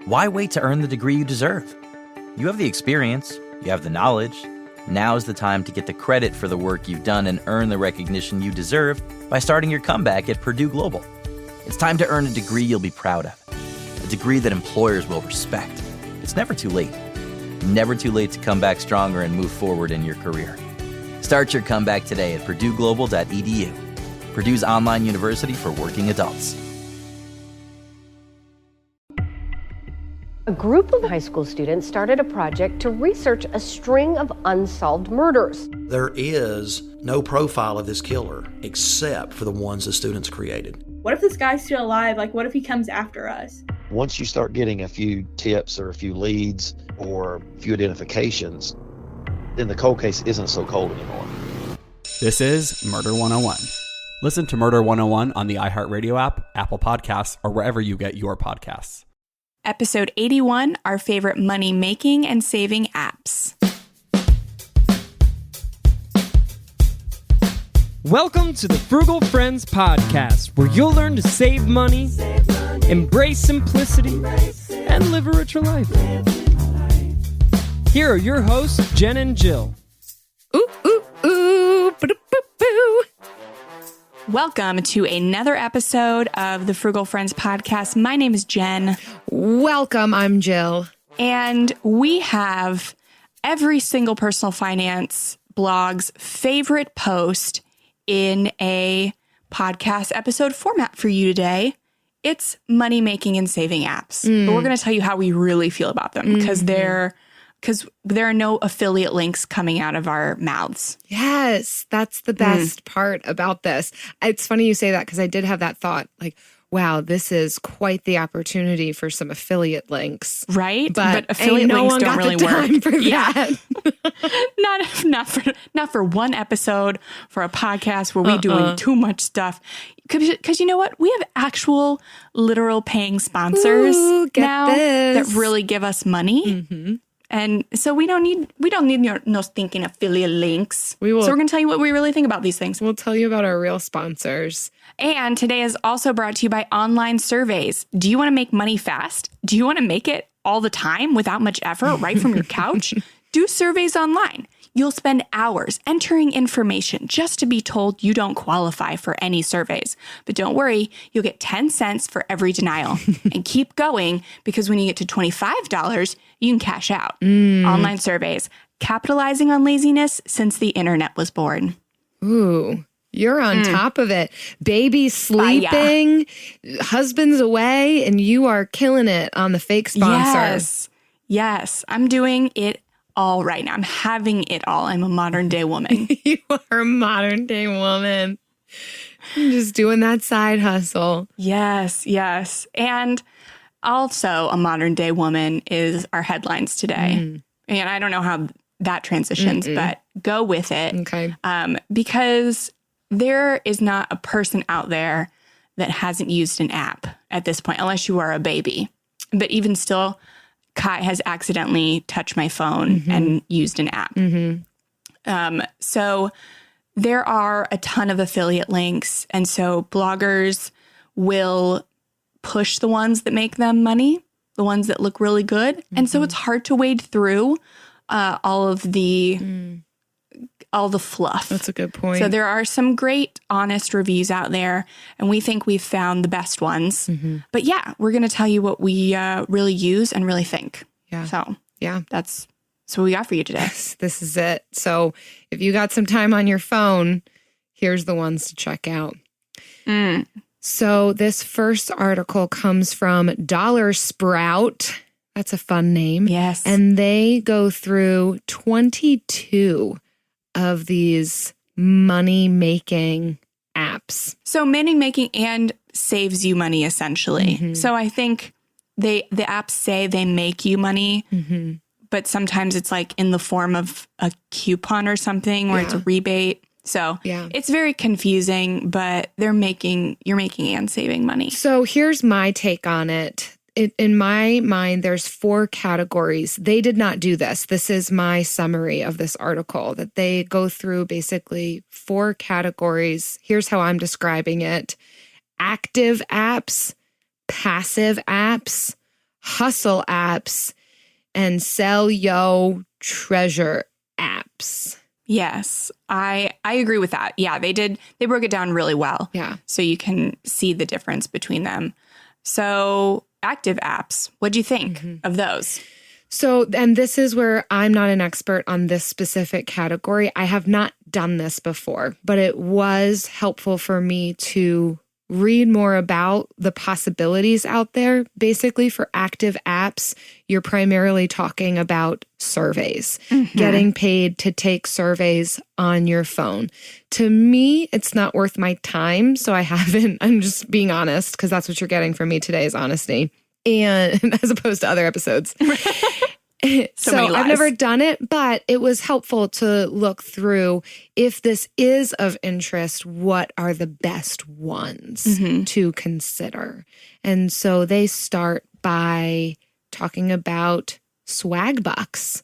Why wait to earn the degree you deserve? You have the experience, you have the knowledge. Now's the time to get the credit for the work you've done and earn the recognition you deserve by starting your comeback at Purdue Global. It's time to earn a degree you'll be proud of, a degree that employers will respect. It's never too late. Never too late to come back stronger and move forward in your career. Start your comeback today at purdueglobal.edu. Purdue's online university for working adults. A group of high school students started a project to research a string of unsolved murders. There is no profile of this killer except for the ones the students created. What if this guy's still alive? Like, what if he comes after us? Once you start getting a few tips or a few leads or a few identifications, then the cold case isn't so cold anymore. This is Murder 101. Listen to Murder 101 on the iHeartRadio app, Apple Podcasts, or wherever you get your podcasts. Episode 81, our favorite money-making and saving apps. Welcome to the Frugal Friends Podcast, where you'll learn to save money, embrace simplicity, and live a richer life. Here are your hosts, Jen and Jill. Ooh, ooh, ooh, ba-da-boo-boo. Welcome to another episode of the Frugal Friends Podcast. My name is Jen. Welcome, I'm Jill. And we have every single personal finance blog's favorite post in a podcast episode format for you today. It's money making and saving apps. But we're going to tell you how we really feel about them because there are no affiliate links coming out of our mouths. Yes, that's the best part about this. It's funny you say that because I did have that thought, like, wow, this is quite the opportunity for some affiliate links. Right? But affiliate links don't really work. For that. not for one episode for a podcast where we're doing too much stuff. Because you know what? We have actual literal paying sponsors now that really give us money. Mm-hmm. And so we don't need no stinking affiliate links. So we're going to tell you what we really think about these things. We'll tell you about our real sponsors. And today is also brought to you by online surveys. Do you want to make money fast? Do you want to make it all the time without much effort right from your couch? Do surveys online. You'll spend hours entering information just to be told you don't qualify for any surveys. But don't worry, you'll get 10 cents for every denial. And keep going, because when you get to $25, you can cash out. Online surveys, capitalizing on laziness since the internet was born. Ooh, you're on top of it. Baby sleeping, husband's away, and you are killing it on the fake sponsor. Yes, I'm doing it all right now. I'm having it all. I'm a modern day woman. You are a modern day woman. I'm just doing that side hustle. Yes. And also a modern day woman is our headlines today. And I don't know how that transitions, but go with it. Okay. Because there is not a person out there that hasn't used an app at this point, unless you are a baby. But even still, Kai has accidentally touched my phone and used an app. So there are a ton of affiliate links. And so bloggers will push the ones that make them money, the ones that look really good. And so it's hard to wade through all the fluff. That's a good point. So there are some great, honest reviews out there, and we think we've found the best ones. But yeah, we're going to tell you what we really use and really think. Yeah. So yeah, that's what we got for you today. Yes, this is it. So if you got some time on your phone, here's the ones to check out. So this first article comes from Dollar Sprout. That's a fun name. Yes. And they go through 22 of these money-making apps. So money-making and saves you money, essentially. So I think the apps say they make you money, but sometimes it's like in the form of a coupon or something where it's a rebate. So it's very confusing, but you're making and saving money. So here's my take on it. In my mind, there's 4 categories. They did not do this. This is my summary of this article, that they go through basically 4 categories. Here's how I'm describing it. Active apps, passive apps, hustle apps, and sell yo treasure apps. Yes, I agree with that. Yeah, they broke it down really well. Yeah. So you can see the difference between them. So active apps, what do you think of those? So, and this is where I'm not an expert on this specific category. I have not done this before, but it was helpful for me to read more about the possibilities out there. Basically, for active apps, you're primarily talking about surveys, getting paid to take surveys on your phone. To me, it's not worth my time. So I haven't, I'm just being honest, because that's what you're getting from me today is honesty. And as opposed to other episodes. So I've never done it, but it was helpful to look through if this is of interest, what are the best ones to consider? And so they start by talking about Swagbucks,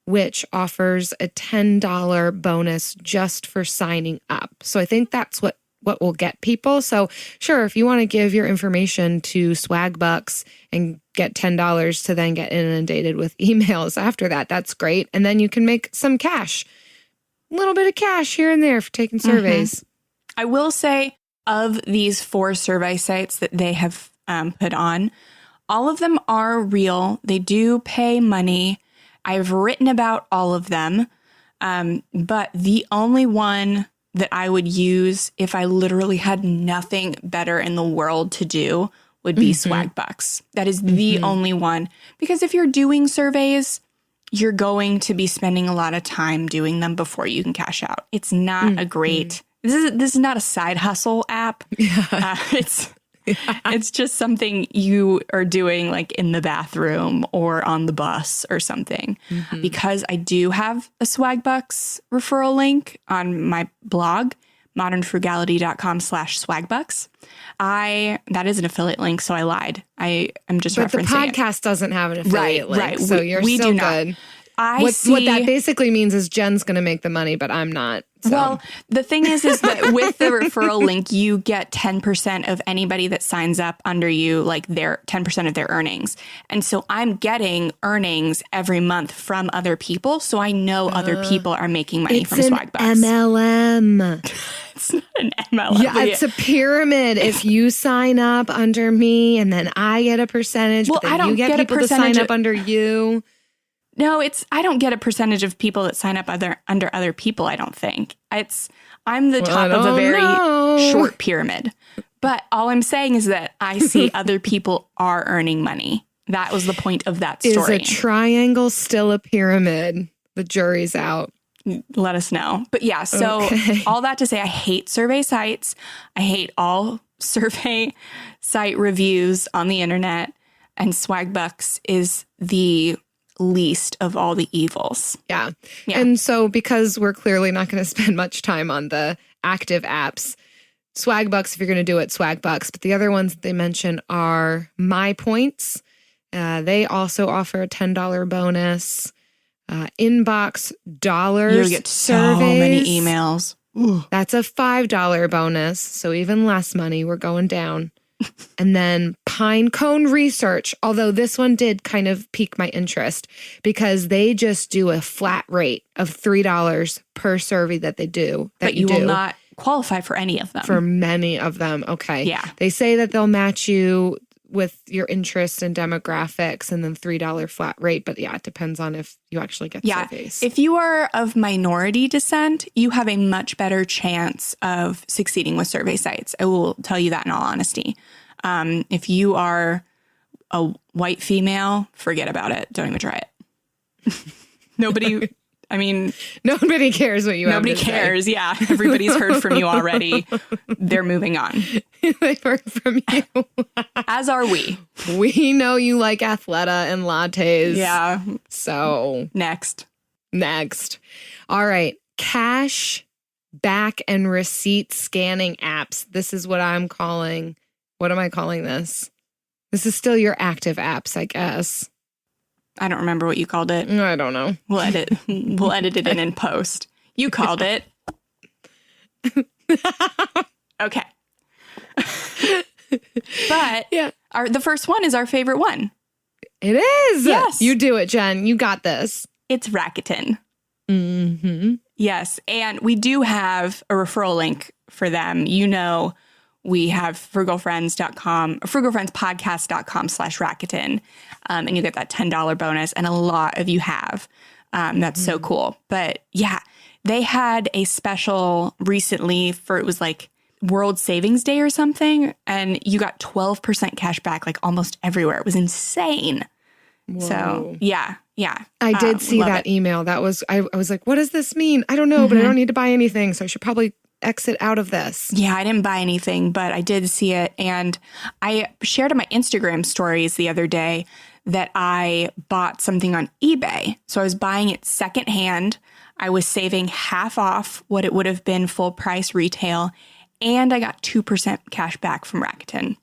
which offers a $10 bonus just for signing up. So I think that's what will get people. So sure, if you want to give your information to Swagbucks and get $10 to then get inundated with emails after that, that's great. And then you can make some cash, a little bit of cash here and there for taking surveys. I will say of these 4 survey sites that they have put on, all of them are real. They do pay money. I've written about all of them. But the only one that I would use if I literally had nothing better in the world to do would be Swagbucks. That is the only one. Because if you're doing surveys, you're going to be spending a lot of time doing them before you can cash out. It's not a great, this is not a side hustle app. Yeah. It's just something you are doing like in the bathroom or on the bus or something. Because I do have a Swagbucks referral link on my blog, modernfrugality.com/swagbucks. That is an affiliate link, so I lied. I'm just referencing But the podcast doesn't have an affiliate link, right. so you're we still do not. good. What that basically means is Jen's going to make the money, but I'm not. So. Well, the thing is that with the referral link, you get 10% of anybody that signs up under you, like their 10% of their earnings. And so I'm getting earnings every month from other people. So I know other people are making money from Swagbucks. MLM. It's not an MLM. Yeah, it's a pyramid. If you sign up under me and then I get a percentage, Well, but then I don't you get get a people to sign percentage up under you. No, I don't get a percentage of people that sign up under other people, I don't think. I'm the top of a very short pyramid. But all I'm saying is that I see other people are earning money. That was the point of that story. Is a triangle still a pyramid? The jury's out. Let us know. But yeah, so all that to say, I hate survey sites. I hate all survey site reviews on the internet. And Swagbucks is the least of all the evils. Yeah. And so because we're clearly not going to spend much time on the active apps, Swagbucks, if you're going to do it, Swagbucks. But the other ones that they mention are My Points. They also offer a $10 bonus. Inbox dollars. You get so many emails. Ooh. That's a $5 bonus. So even less money. We're going down. And then Pinecone Research, although this one did kind of pique my interest because they just do a flat rate of $3 per survey that they do. But you will not qualify for any of them. For many of them. Okay. Yeah. They say that they'll match you with your interests and demographics and then $3 flat rate. But yeah, it depends on if you actually get surveys. If you are of minority descent, you have a much better chance of succeeding with survey sites. I will tell you that in all honesty. If you are a white female, forget about it. Don't even try it. Nobody cares what you have Nobody to cares. say. Yeah. Everybody's heard from you already. They're moving on. They've heard from you. As are we. We know you like Athleta and lattes. Yeah. So next. All right. Cash back and receipt scanning apps. This is what I'm calling. What am I calling this? This is still your active apps, I guess. I don't remember what you called it. I don't know. We'll edit it in post. You called it. Okay. But the first one is our favorite one. It is. Yes. You do it, Jen. You got this. It's Rakuten. Mm-hmm. Yes. And we do have a referral link for them. You know, we have frugalfriendspodcast.com/Rakuten. And you get that $10 bonus. And a lot of you have. That's so cool. But yeah, they had a special recently for, it was like World Savings Day or something. And you got 12% cash back like almost everywhere. It was insane. Whoa. So yeah. I did see that email. That was, I was like, what does this mean? I don't know, but I don't need to buy anything. So I should probably exit out of this. Yeah, I didn't buy anything, but I did see it. And I shared on my Instagram stories the other day that I bought something on eBay. So I was buying it secondhand. I was saving half off what it would have been full price retail. And I got 2% cash back from Rakuten.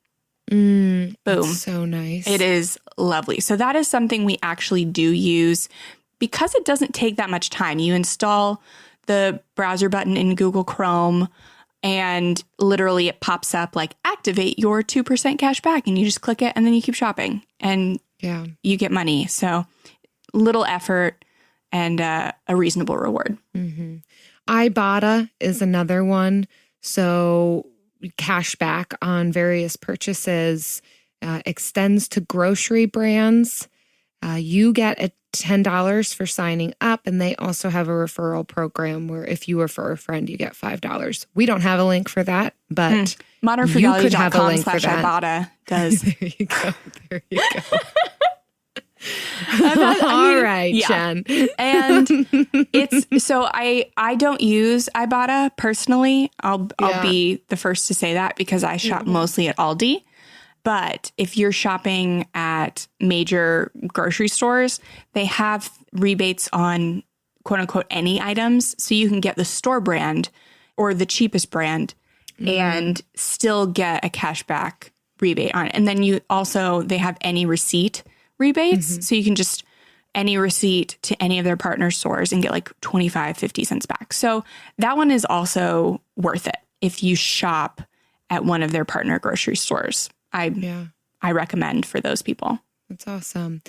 Boom. That's so nice. It is lovely. So that is something we actually do use because it doesn't take that much time. You install the browser button in Google Chrome and literally it pops up like activate your 2% cash back and you just click it and then you keep shopping and you get money. So little effort and a reasonable reward. Ibotta is another one. So cash back on various purchases extends to grocery brands. You get a $10 for signing up, and they also have a referral program where if you refer a friend, you get $5. We don't have a link for that, but you could have a link for that. Ibotta does. There you go. There you go. All right, Jen. And it's so I don't use Ibotta personally. I'll be the first to say that because I shop mostly at Aldi. But if you're shopping at major grocery stores, they have rebates on quote unquote any items. So you can get the store brand or the cheapest brand and still get a cashback rebate on it. And then they have any receipt rebates. So you can just any receipt to any of their partner stores and get like 25-50 cents back. So that one is also worth it if you shop at one of their partner grocery stores. I recommend for those people. That's awesome.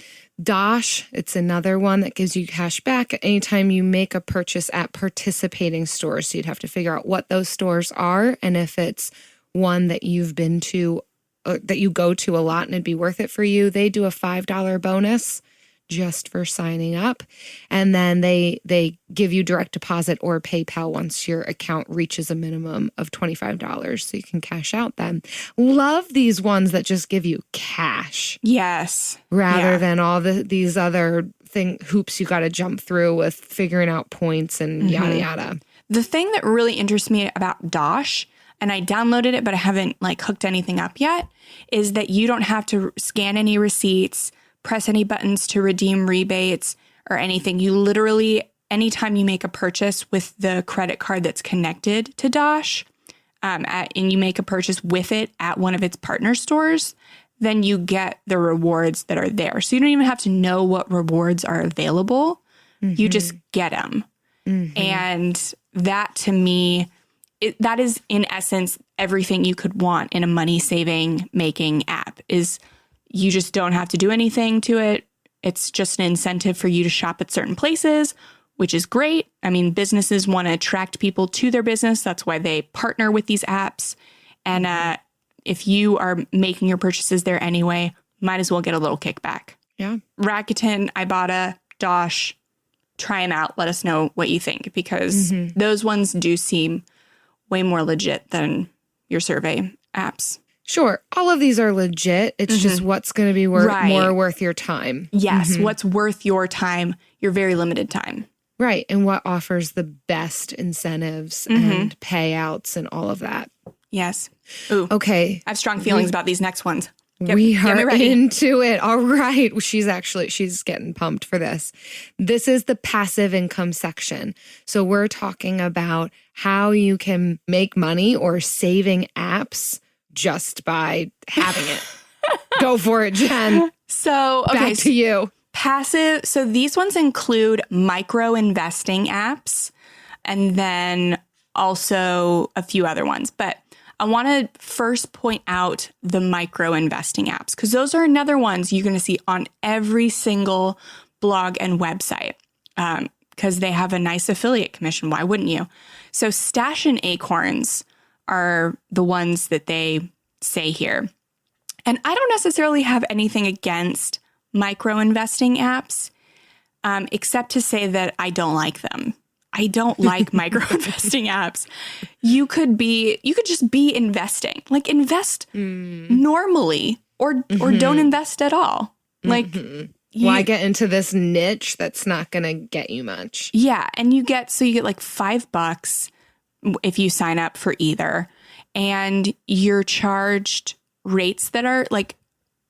Dosh, it's another one that gives you cash back anytime you make a purchase at participating stores. So you'd have to figure out what those stores are and if it's one that you've been to, that you go to a lot and it'd be worth it for you. They do a $5 bonus just for signing up. And then they give you direct deposit or PayPal once your account reaches a minimum of $25. So you can cash out then. Love these ones that just give you cash. Yes. Rather than all these other hoops you got to jump through with figuring out points and yada, yada. The thing that really interests me about Dosh, and I downloaded it, but I haven't hooked anything up yet, is that you don't have to scan any receipts, press any buttons to redeem rebates or anything. You literally, anytime you make a purchase with the credit card that's connected to Dosh, and you make a purchase with it at one of its partner stores, then you get the rewards that are there. So you don't even have to know what rewards are available. You just get them. And that to me, that is in essence everything you could want in a money saving making app is you just don't have to do anything to it. It's just an incentive for you to shop at certain places, which is great. I mean, businesses want to attract people to their business. That's why they partner with these apps. And if you are making your purchases there anyway, might as well get a little kickback. Yeah. Rakuten, Ibotta, Dosh, try them out. Let us know what you think because those ones do seem way more legit than your survey apps. Sure. All of these are legit. It's just what's going to be more worth your time. Yes. What's worth your time, your very limited time. Right. And what offers the best incentives and payouts and all of that. Yes. Ooh. Okay. I have strong feelings about these next ones. We are into it. All right. She's getting pumped for this. This is the passive income section. So we're talking about how you can make money or saving apps just by having it. Go for it, Jen. So, back to you. Passive. So these ones include micro investing apps and then also a few other ones. But I want to first point out the micro investing apps, because those are another ones you're going to see on every single blog and website, because they have a nice affiliate commission. Why wouldn't you? So Stash and Acorns are the ones that they say here. And I don't necessarily have anything against micro investing apps, except to say that I don't like them. I don't like micro investing apps. You could just be investing. Like, invest normally or don't invest at all. Like, why get into this niche that's not going to get you much? Yeah, and you get like $5 if you sign up for either, and you're charged rates that are like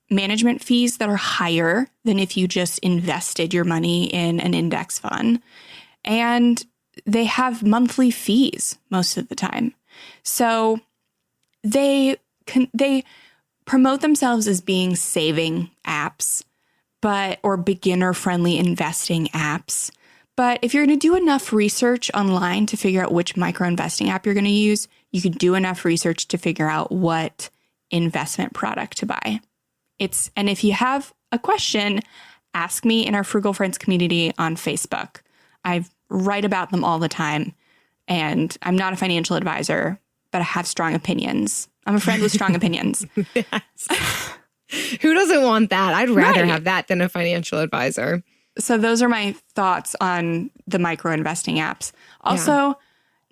management fees that are higher than if you just invested your money in an index fund. And they have monthly fees most of the time. So they promote themselves as being saving apps, or beginner-friendly investing apps. But if you're going to do enough research online to figure out which micro-investing app you're going to use, you can do enough research to figure out what investment product to buy. And if you have a question, ask me in our Frugal Friends community on Facebook. I write about them all the time, and I'm not a financial advisor, but I have strong opinions. I'm a friend with strong opinions. Yes. Who doesn't want that? I'd rather have that than a financial advisor. So those are my thoughts on the micro investing apps. Also,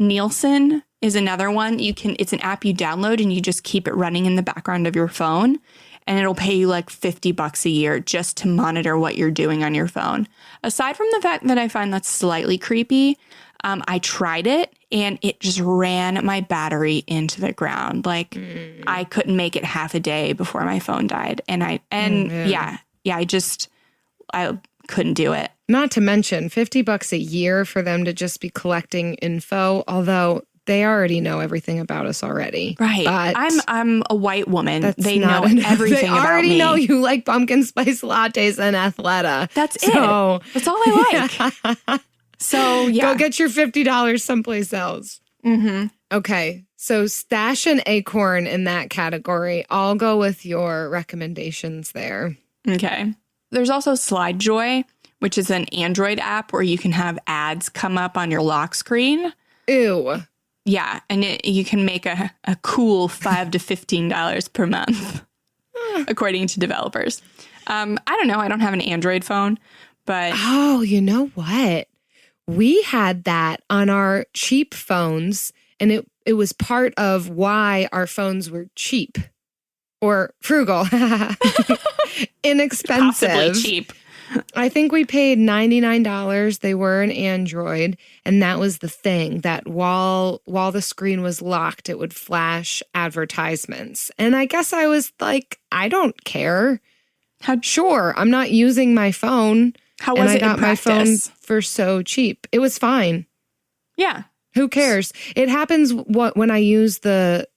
Nielsen is another one. It's an app you download and you just keep it running in the background of your phone, and it'll pay you like $50 a year just to monitor what you're doing on your phone. Aside from the fact that I find that's slightly creepy, I tried it and it just ran my battery into the ground. Like, I couldn't make it half a day before my phone died. I couldn't do it. Not to mention $50 a year for them to just be collecting info, although they already know everything about us already. Right. But I'm a white woman. They know everything about me. They already know you like pumpkin spice lattes and Athleta. That's it. That's all I like. So, yeah. Go get your $50 someplace else. Mm-hmm. Okay. So Stash and Acorn in that category. I'll go with your recommendations there. Okay. There's also SlideJoy, which is an Android app where you can have ads come up on your lock screen. Ew. Yeah. And you can make a cool $5 to $15 per month, according to developers. I don't know. I don't have an Android phone, but... Oh, you know what? We had that on our cheap phones, and it was part of why our phones were cheap or frugal. Inexpensive. Possibly cheap. I think we paid $99. They were an Android, and that was the thing, that while the screen was locked, it would flash advertisements. And I guess I was like, I don't care. Sure, I'm not using my phone. How was it in my phone practice? for so cheap. It was fine. Yeah. Who cares? It happens when I use the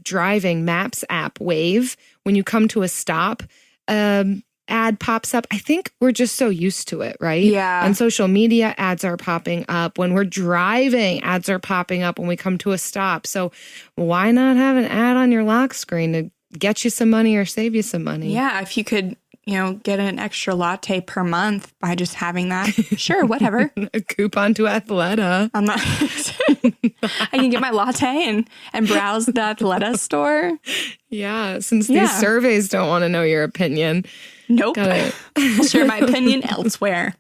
driving maps app Wave. When you come to a stop, ad pops up. I think we're just so used to it, right? Yeah. On social media, ads are popping up. When we're driving, ads are popping up when we come to a stop. So why not have an ad on your lock screen to get you some money or save you some money? Yeah, if you could, get an extra latte per month by just having that. Sure, whatever. A coupon to Athleta. I'm not. I can get my latte and browse the Athleta store. Yeah, since these surveys don't want to know your opinion. Nope. I'll share my opinion elsewhere.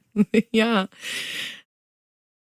Yeah.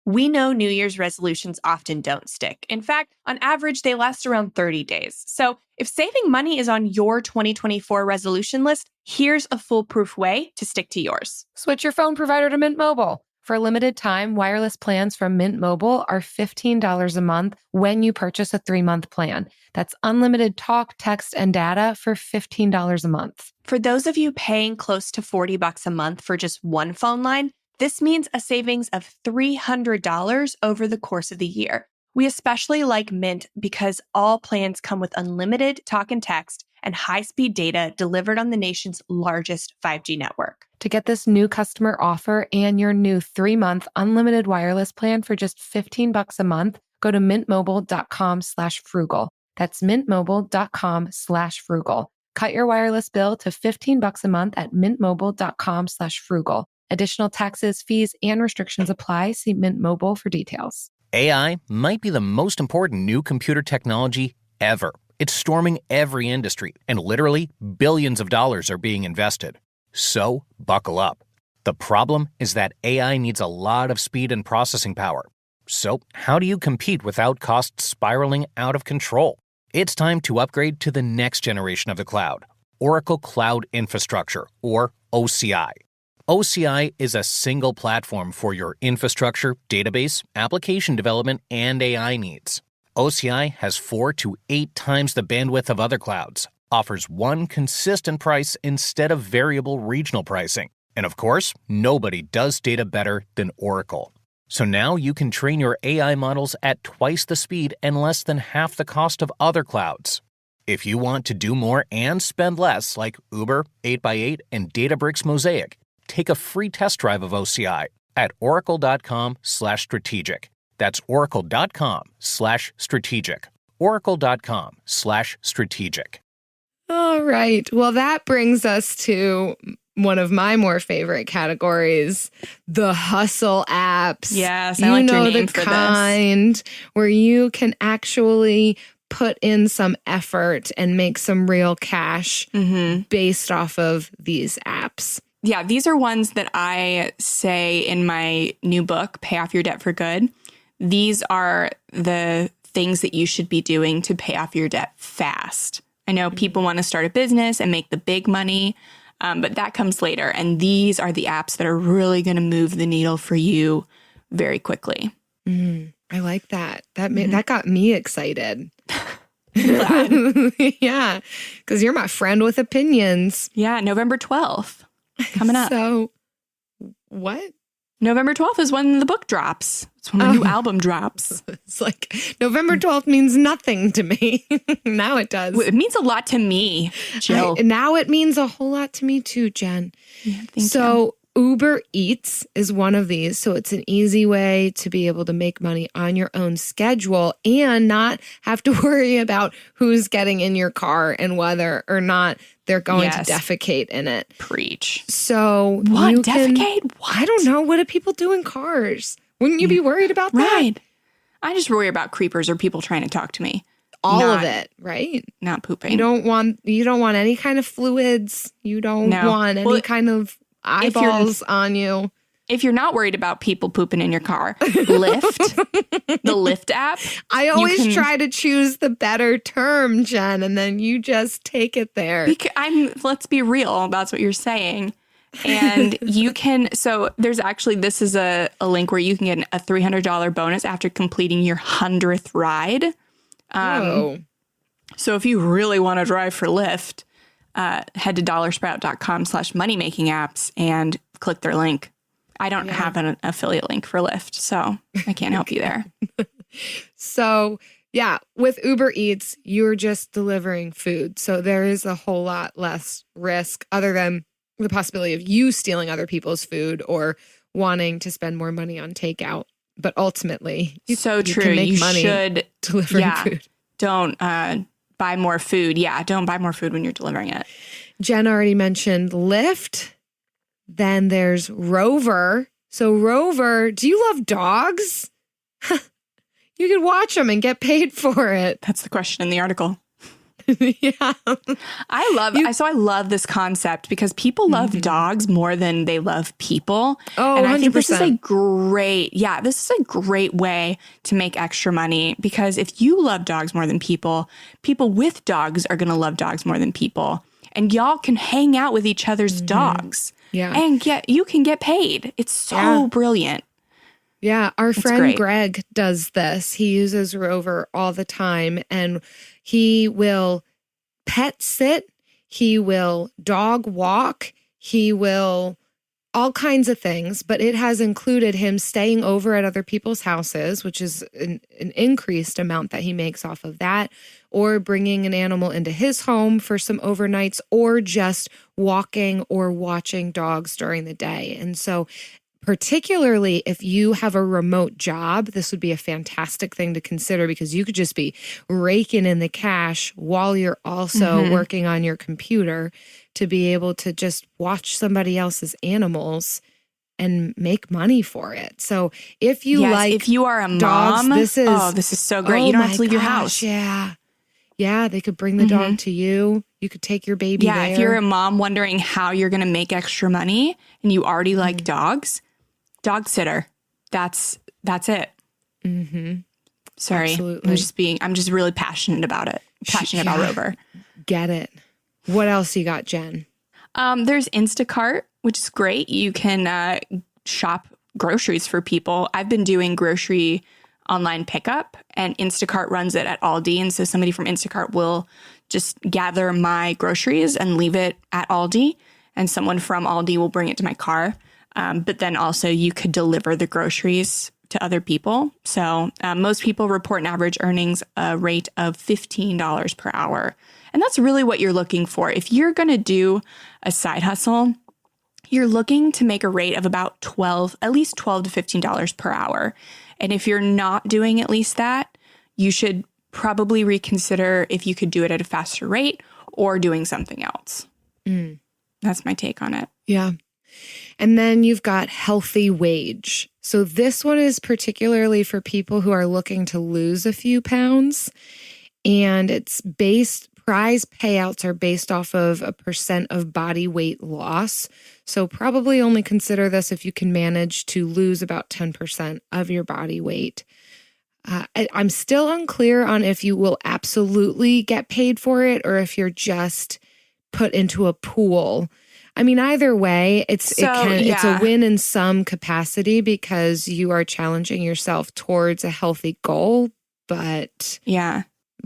We know New Year's resolutions often don't stick. In fact, on average, they last around 30 days. So if saving money is on your 2024 resolution list, here's a foolproof way to stick to yours. Switch your phone provider to Mint Mobile. For a limited time, wireless plans from Mint Mobile are $15 a month when you purchase a 3-month plan. That's unlimited talk, text, and data for $15 a month. For those of you paying close to $40 a month for just one phone line, this means a savings of $300 over the course of the year. We especially like Mint because all plans come with unlimited talk and text and high-speed data delivered on the nation's largest 5G network. To get this new customer offer and your new 3-month unlimited wireless plan for just $15 a month, go to mintmobile.com/frugal. That's mintmobile.com/frugal. Cut your wireless bill to $15 a month at mintmobile.com/frugal. Additional taxes, fees, and restrictions apply. See Mint Mobile for details. AI might be the most important new computer technology ever. It's storming every industry, and literally billions of dollars are being invested. So, buckle up. The problem is that AI needs a lot of speed and processing power. So, how do you compete without costs spiraling out of control? It's time to upgrade to the next generation of the cloud, Oracle Cloud Infrastructure, or OCI. OCI is a single platform for your infrastructure, database, application development, and AI needs. OCI has 4 to 8 times the bandwidth of other clouds, offers one consistent price instead of variable regional pricing, and of course, nobody does data better than Oracle. So now you can train your AI models at twice the speed and less than half the cost of other clouds. If you want to do more and spend less, like Uber, 8x8, and Databricks Mosaic, take a free test drive of OCI at oracle.com/strategic. That's oracle.com/strategic. oracle.com/strategic. All right. Well, that brings us to one of my more favorite categories, the hustle apps. Yes, I like your name for this. Kind where you can actually put in some effort and make some real cash based off of these apps. Yeah, these are ones that I say in my new book, Pay Off Your Debt for Good. These are the things that you should be doing to pay off your debt fast. I know people want to start a business and make the big money, but that comes later. And these are the apps that are really going to move the needle for you very quickly. I like that. That got me excited. Yeah, because you're my friend with opinions. Yeah, November 12th. Coming up. So, what? November 12th is when the book drops. It's when the new album drops. It's like November 12th means nothing to me. Now it does. It means a lot to me, Jill. Now it means a whole lot to me too, Jen. Yeah, thank so you. Uber Eats is one of these. So it's an easy way to be able to make money on your own schedule and not have to worry about who's getting in your car and whether or not they're going to defecate in it. Preach. So what? You Defecate? What? I don't know. What do people do in cars? Wouldn't you be worried about that? Right. I just worry about creepers or people trying to talk to me. All of it, right? Not pooping. You don't want any kind of fluids. You don't want any kind of eyeballs on you. If you're not worried about people pooping in your car, Lyft, the Lyft app. I always try to choose the better term, Jen, and then you just take it there. Let's be real. That's what you're saying. And you can, so there's actually, this is a link where you can get a $300 bonus after completing your 100th ride. So if you really want to drive for Lyft, head to dollarsprout.com/moneymakingapps and click their link. I don't have an affiliate link for Lyft, so I can't help you there. So, yeah, with Uber Eats, you're just delivering food. So there is a whole lot less risk other than the possibility of you stealing other people's food or wanting to spend more money on takeout. But ultimately, you can make money should delivering food. Don't buy more food. Yeah, don't buy more food when you're delivering it. Jen already mentioned Lyft. Then there's Rover. So Rover, do you love dogs? You could watch them and get paid for it. That's the question in the article. Yeah. I love this concept because people love dogs more than they love people. Oh, and 100%. I think this is a great way to make extra money because if you love dogs more than people with dogs are going to love dogs more than people. And y'all can hang out with each other's dogs. Yeah. And you can get paid. It's so brilliant. Yeah. Our friend Greg does this. He uses Rover all the time and he will pet sit. He will dog walk. He will all kinds of things, but it has included him staying over at other people's houses, which is an increased amount that he makes off of that, or bringing an animal into his home for some overnights, or just walking or watching dogs during the day. And so particularly if you have a remote job, this would be a fantastic thing to consider because you could just be raking in the cash while you're also working on your computer to be able to just watch somebody else's animals and make money for it. So if you if you are a dogs, mom, this is so great. You don't have to leave your house. Yeah. Yeah, they could bring the dog to you. You could take your baby there. If you're a mom wondering how you're going to make extra money and you already like dogs, dog sitter. That's it. Sorry. Absolutely. I'm just really passionate about it. Passionate about Rover. Get it. What else you got, Jen? There's Instacart, which is great. You can shop groceries for people. I've been doing grocery online pickup, and Instacart runs it at Aldi. And so somebody from Instacart will just gather my groceries and leave it at Aldi, and someone from Aldi will bring it to my car. But then also you could deliver the groceries to other people. So most people report an average earnings rate of $15 per hour. And that's really what you're looking for. If you're going to do a side hustle, you're looking to make a rate of about at least $12 to $15 per hour. And if you're not doing at least that, you should probably reconsider if you could do it at a faster rate or doing something else. That's my take on it. Yeah. And then you've got healthy wage. So this one is particularly for people who are looking to lose a few pounds. And prize payouts are based off of a % of body weight loss. So probably only consider this if you can manage to lose about 10% of your body weight. I'm still unclear on if you will absolutely get paid for it or if you're just put into a pool. I mean, either way, it's a win in some capacity because you are challenging yourself towards a healthy goal, but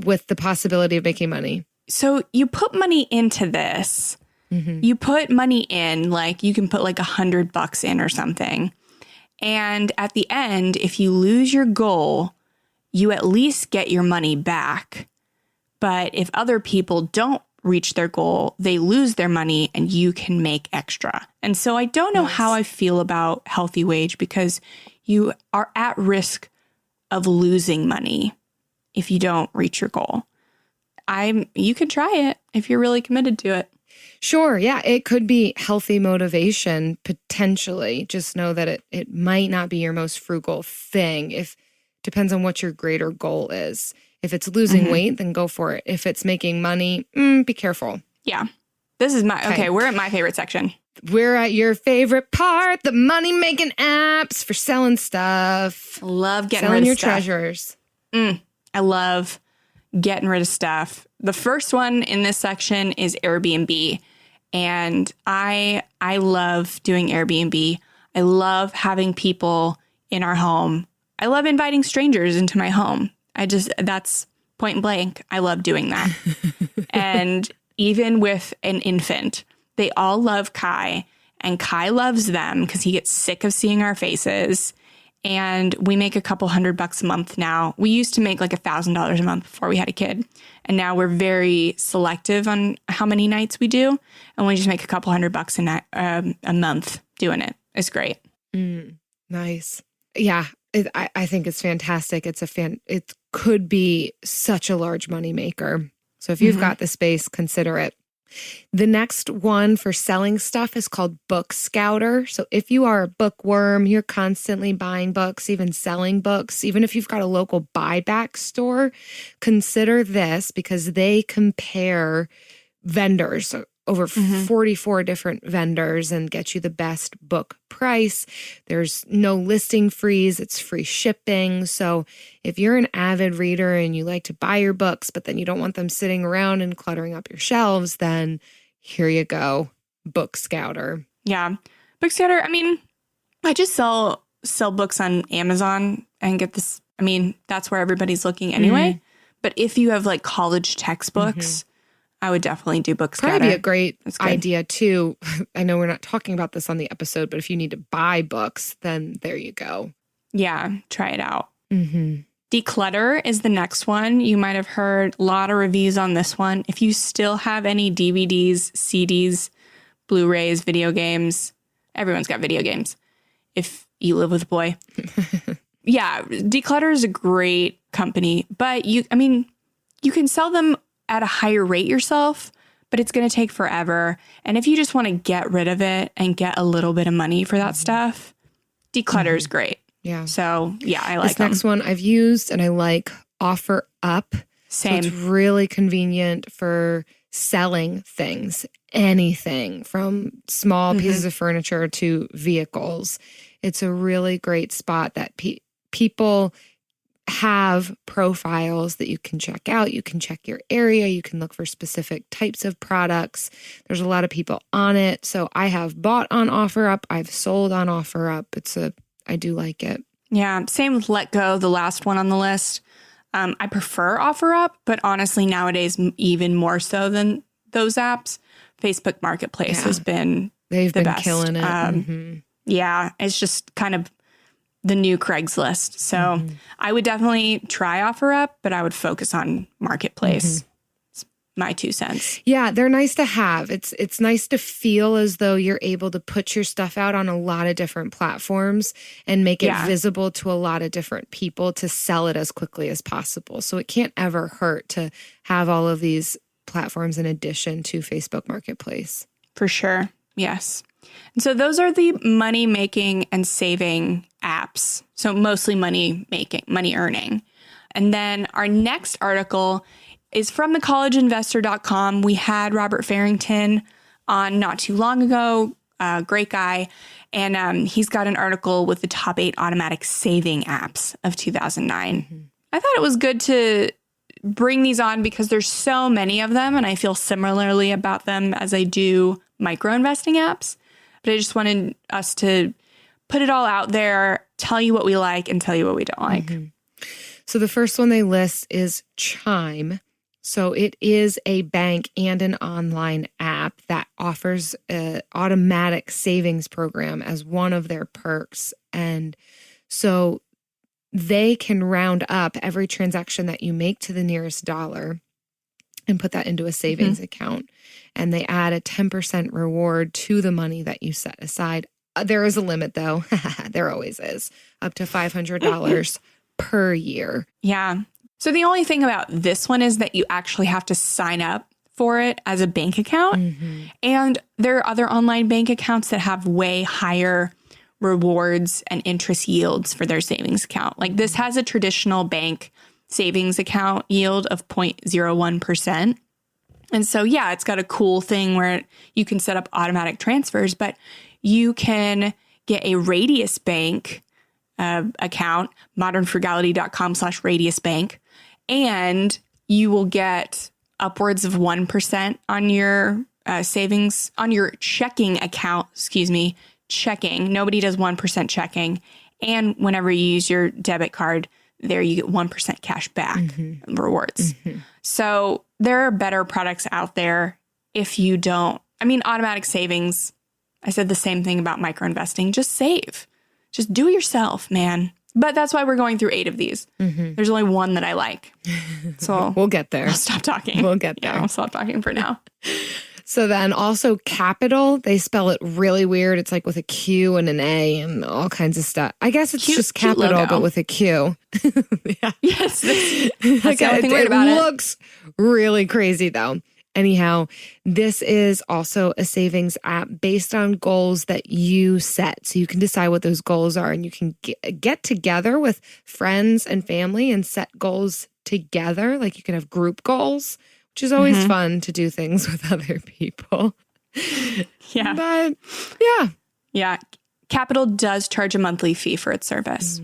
with the possibility of making money. So you put money into this. You put money in, like you can put like $100 in or something. And at the end, if you lose your goal, you at least get your money back. But if other people don't reach their goal, they lose their money and you can make extra. And so I don't know how I feel about healthy wage because you are at risk of losing money if you don't reach your goal. You could try it if you're really committed to it. Sure. Yeah. It could be healthy motivation, potentially. Just know that it might not be your most frugal thing. Depends on what your greater goal is. If it's losing weight, then go for it. If it's making money, be careful. Yeah. This is we're at my favorite section. We're at your favorite part, the money-making apps for selling stuff. Love getting selling rid of your stuff. treasures. I love getting rid of stuff. The first one in this section is Airbnb. And I love doing Airbnb. I love having people in our home. I love inviting strangers into my home. That's point blank. I love doing that. And even with an infant, they all love Kai, and Kai loves them because he gets sick of seeing our faces. And we make a couple $100 a month now. We used to make like $1,000 a month before we had a kid. And now we're very selective on how many nights we do. And we just make a couple $100 a month doing it. It's great. Nice. Yeah. I think it's fantastic. It could be such a large money maker. So if you've got the space, consider it. The next one for selling stuff is called Book Scouter. So if you are a bookworm, you're constantly buying books, even selling books, even if you've got a local buyback store, consider this because they compare vendors, over 44 different vendors, and get you the best book price. There's no listing fees. It's free shipping. So if you're an avid reader and you like to buy your books, but then you don't want them sitting around and cluttering up your shelves, then here you go. Book Scouter. Yeah. Book Scouter. I mean, I just sell books on Amazon and get this. I mean, that's where everybody's looking anyway. But if you have like college textbooks, I would definitely do Book Scouter. Probably be a great idea too. I know we're not talking about this on the episode, but if you need to buy books, then there you go. Yeah, try it out. Declutter is the next one. You might have heard a lot of reviews on this one. If you still have any DVDs, CDs, Blu-rays, video games, everyone's got video games. if you live with a boy. Yeah, Declutter is a great company, but you can sell them at a higher rate yourself, but it's going to take forever. And if you just want to get rid of it and get a little bit of money for that stuff, Declutter is great. Yeah. So yeah, I like this next one I've used and I like Offer Up. Same. So it's really convenient for selling things, anything from small pieces of furniture to vehicles. It's a really great spot that people have profiles that you can check out. You can check your area. You can look for specific types of products. There's a lot of people on it. So I have bought on OfferUp. I've sold on OfferUp. I do like it. Yeah. Same with Let Go, the last one on the list. I prefer OfferUp, but honestly, nowadays, even more so than those apps, Facebook Marketplace has been They've the been best. killing it. Yeah. It's just kind of the new Craigslist. So I would definitely try OfferUp, but I would focus on Marketplace. It's my 2 cents. Yeah, they're nice to have. It's nice to feel as though you're able to put your stuff out on a lot of different platforms and make it visible to a lot of different people to sell it as quickly as possible. So it can't ever hurt to have all of these platforms in addition to Facebook Marketplace. For sure. Yes. And so those are the money making and saving apps. So mostly money making, money earning. And then our next article is from thecollegeinvestor.com. We had Robert Farrington on not too long ago, great guy. And he's got an article with the top 8 automatic saving apps of 2009. I thought it was good to bring these on because there's so many of them. And I feel similarly about them as I do micro investing apps. But I just wanted us to put it all out there, tell you what we like and tell you what we don't like. So the first one they list is Chime. So it is a bank and an online app that offers an automatic savings program as one of their perks. And so they can round up every transaction that you make to the nearest dollar and put that into a savings account. And they add a 10% reward to the money that you set aside. There is a limit, though. There always is. Up to $500 per year. Yeah. So the only thing about this one is that you actually have to sign up for it as a bank account. And there are other online bank accounts that have way higher rewards and interest yields for their savings account. Like this has a traditional bank savings account yield of 0.01%. And so, yeah, it's got a cool thing where you can set up automatic transfers, but you can get a Radius Bank account, modernfrugality.com/radiusbank, and you will get upwards of 1% on your savings, on your checking account, checking. Nobody does 1% checking. And whenever you use your debit card, there you get 1% cash back rewards. So there are better products out there if you don't. I mean, automatic savings, I said the same thing about micro investing. Just save. Just do it yourself, man. But that's why we're going through 8 of these. There's only one that I like. So we'll get there. I'll stop talking. We'll get there. Yeah, I'll stop talking for now. So then also Capital, they spell it really weird. It's like with a Q and an A and all kinds of stuff. I guess it's just Capital, but with a Q. Yes. That's the only thing weird about it. It looks really crazy though. Anyhow, this is also a savings app based on goals that you set. So you can decide what those goals are and you can get together with friends and family and set goals together. Like you can have group goals, which is always fun to do things with other people. Yeah. But yeah. Yeah. Capital does charge a monthly fee for its service.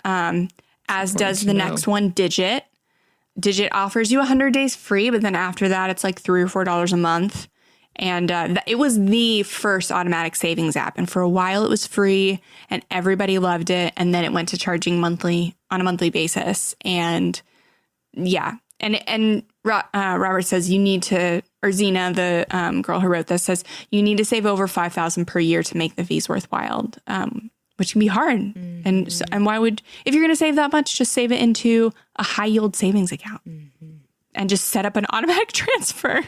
As does the next one, Digit. Digit offers you 100 days free, but then after that, it's like $3 or $4 a month. And it was the first automatic savings app. And for a while, it was free and everybody loved it. And then it went to charging monthly on a monthly basis. And yeah. And Robert says you need to, or Zena, the girl who wrote this, says you need to save over $5,000 per year to make the fees worthwhile, which can be hard. And why would, if you're going to save that much, just save it into a high yield savings account and just set up an automatic transfer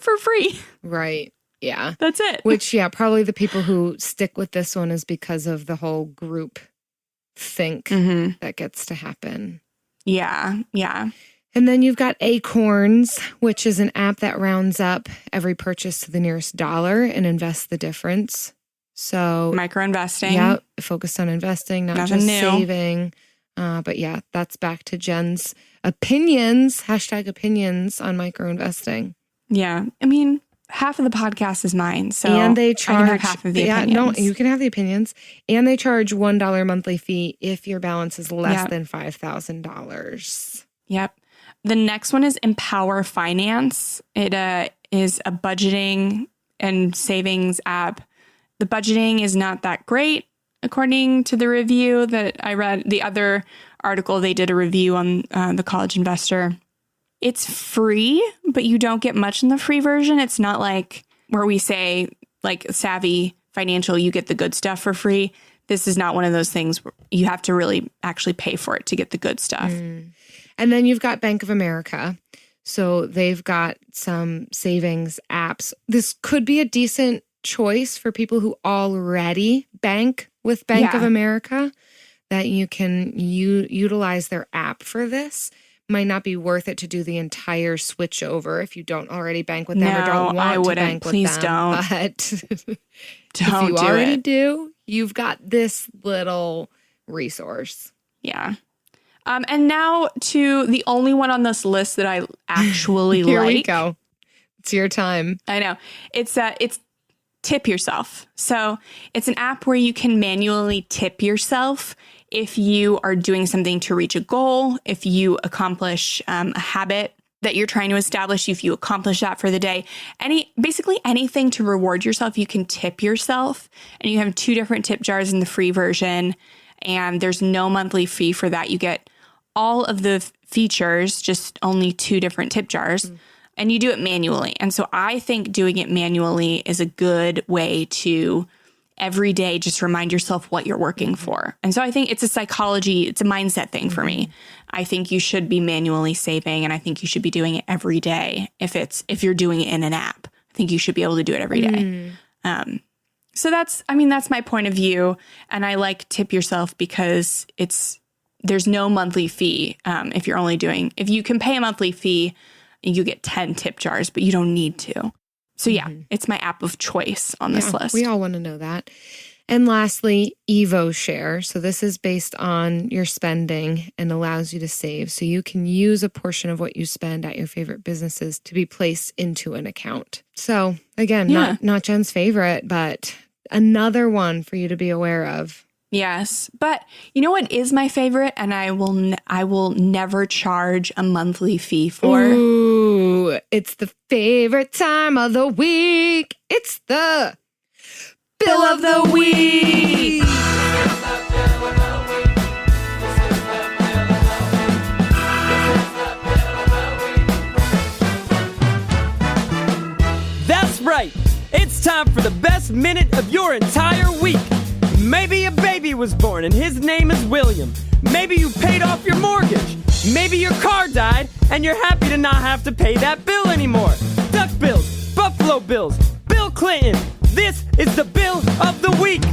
for free. Right. Yeah. That's it. Which, yeah, probably the people who stick with this one is because of the whole group think that gets to happen. Yeah. Yeah. And then you've got Acorns, which is an app that rounds up every purchase to the nearest dollar and invests the difference. So micro investing. Yeah, focused on investing, not Nothing just new. saving. But yeah, that's back to Jen's opinions, #opinions on micro investing. Yeah. I mean, half of the podcast is mine. So and they I charge can have half of the opinions. No, you can have the opinions. And they charge $1 monthly fee if your balance is less than $5,000. Yep. The next one is Empower Finance. It is a budgeting and savings app. The budgeting is not that great, according to the review that I read. The other article, they did a review on the College Investor. It's free, but you don't get much in the free version. It's not like where we say, like Savvy Financial, you get the good stuff for free. This is not one of those things where you have to really actually pay for it to get the good stuff. And then you've got Bank of America. So they've got some savings apps. This could be a decent choice for people who already bank with Bank of America, that you can utilize their app for this. Might not be worth it to do the entire switch over if you don't already bank with them or don't want to bank with them. Please don't. But Don't if you do already it. do, you've got this little resource. Yeah. And now to the only one on this list that I actually Here like. we go. It's your time. I know. It's Tip Yourself. So it's an app where you can manually tip yourself if you are doing something to reach a goal, if you accomplish a habit that you're trying to establish, if you accomplish that for the day, basically anything to reward yourself, you can tip yourself. And you have 2 different tip jars in the free version, and there's no monthly fee for that. You get all of the features, just only 2 different tip jars. And you do it manually. And so I think doing it manually is a good way to every day just remind yourself what you're working for. And so I think it's a psychology, it's a mindset thing for me. I think you should be manually saving, and I think you should be doing it every day. If you're doing it in an app, I think you should be able to do it every day. So that's my point of view. And I like Tip Yourself because there's no monthly fee. If you can pay a monthly fee, you get 10 tip jars, but you don't need to. So yeah, it's my app of choice on this list. We all want to know that. And lastly, Evo Share. So this is based on your spending and allows you to save. So you can use a portion of what you spend at your favorite businesses to be placed into an account. So again, not Jen's favorite, but another one for you to be aware of. Yes. But you know what is my favorite, and I will never charge a monthly fee for? Ooh, it's the favorite time of the week. It's the Bill of the Week. That's right. It's time for the best minute of your entire week. Maybe a baby was born and his name is William. Maybe you paid off your mortgage. Maybe your car died and you're happy to not have to pay that bill anymore. Duck Bills, Buffalo Bills, Bill Clinton. This is the Bill of the Week.